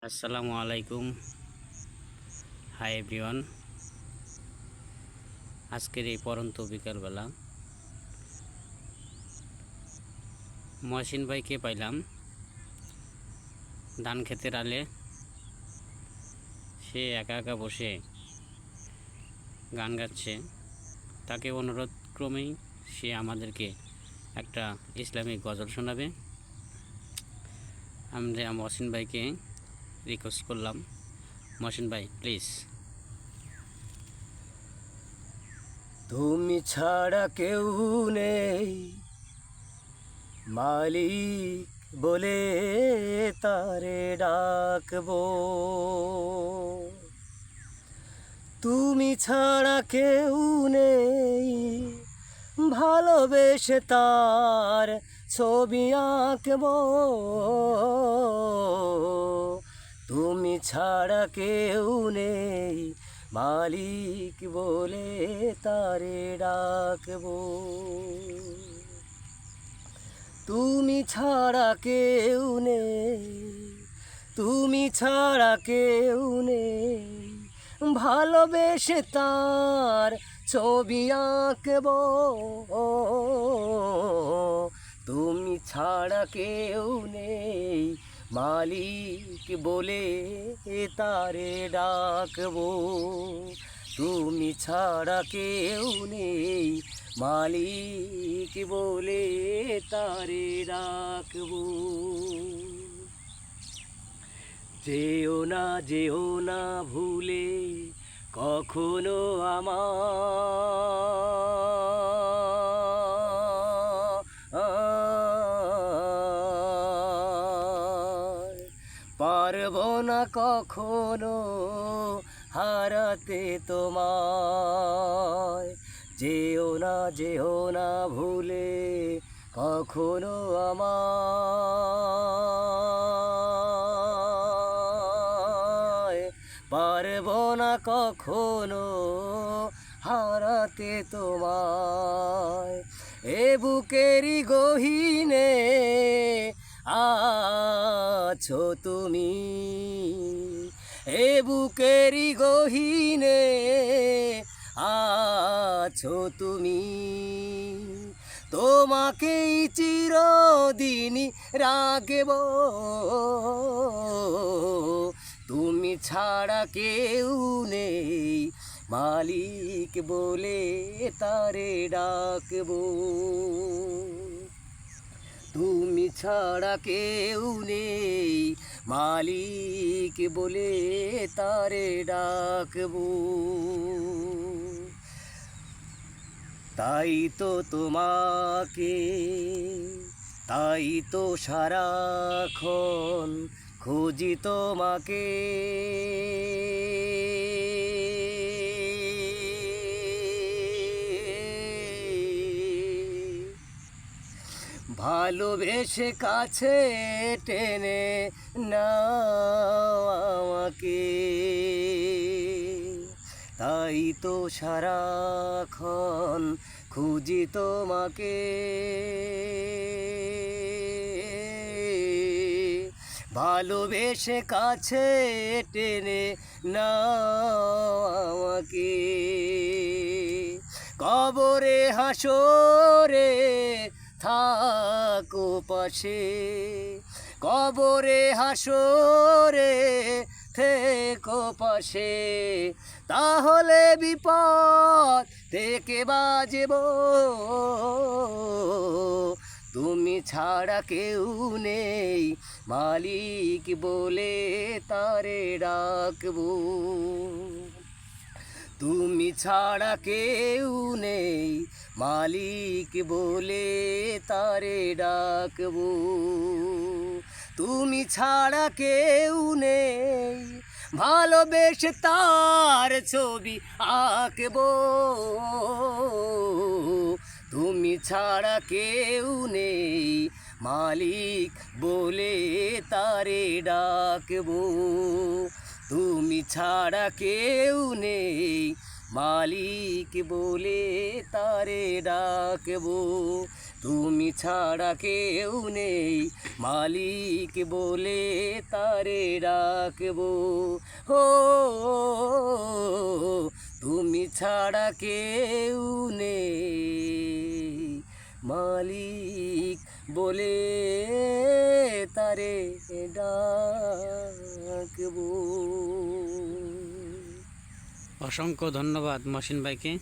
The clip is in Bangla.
আসসালামু আলাইকুম। Hi everyone. আজকের এই পরন্ত বিকালবেলা মহসিন ভাইকে পাইলাম ধান ক্ষেতের আলে। সে একা একা বসে গান গাচ্ছে। তাকে অনুরোধ ক্রমেই সে আমাদেরকে একটা ইসলামিক গজল শোনাবে। আমরা মহসিন ভাইকে রিকোয়েস্ট করলাম, মহসিন ভাই প্লিজ। তুমি ছাড়া কেউ নেই মালিক বলে তারে ডাকবো। তুমি ছাড়া কেউ নেই ভালোবেসে তার ছবি আঁকবো। তুমি ছাড়া কেউ নেই মালিক বলে তারে ডাকবো। তুমি ছাড়া কেউ নেই, তুমি ছাড়া কেউ নেই ভালোবেসে তার ছবি আঁকবো। তুমি ছাড়া কেউ নেই মালিক বলে তারে ডাকবো। তুমি ছাড়া কেউ নেই মালিক বলে তারে ডাকবো। যেও না ভুলে কখনো পারবো না কখনো হারাতে তোমায়। যেও না ভুলে কখনো পারবো না কখনো হারাতে তোমায়। এ বুকেরই গহীনে আছো তুমি, এ বুকেরই গহীনে আছো তুমি। তোমাকেই চিরদিনই রাখবো। তুমি ছাড়া কেউ নেই মালিক বলে তারে ডাকবো। তুমি ছাড়া কেউ নেই মালিক বলে তারে ডাকবো। তাই তো তোমাকে, তাই তো সারাক্ষণ খুঁজি তোমাকে। ভালোবেসে কাছে টেনে নাও আমাকে। তাই তো সারাক্ষণ খুঁজি তোমাকে। ভালোবেসে কাছে টেনে নাও আমাকে। কবরে হাসরে থাকো পাশে, কবরে হাসরে থেকো পাশে। তাহলে বিপদ থেকে বাজবো। তুমি ছাড়া কেউ নেই মালিক বলে তারে ডাকবো। তুমি ছাড়া কেউ নেই মালিক বলে তারে ডাকবো। তুমি ছাড়া কেউ নেই ভালোবেসে তার ছবি আঁকবো। তুমি ছাড়া কেউ নেই মালিক বলে তারে ডাকবো। তুমি ছাড়া কেউ নেই মালিক বলে তারে ডাকবো। তুমি ছাড়া কেউ নেই মালিক বলে তারে ডাকবো। ও তুমি ছাড়া কেউ নেই মালিক বলে তারে ডাকবো। অসংখ্য ধন্যবাদ মহসিন ভাইকে।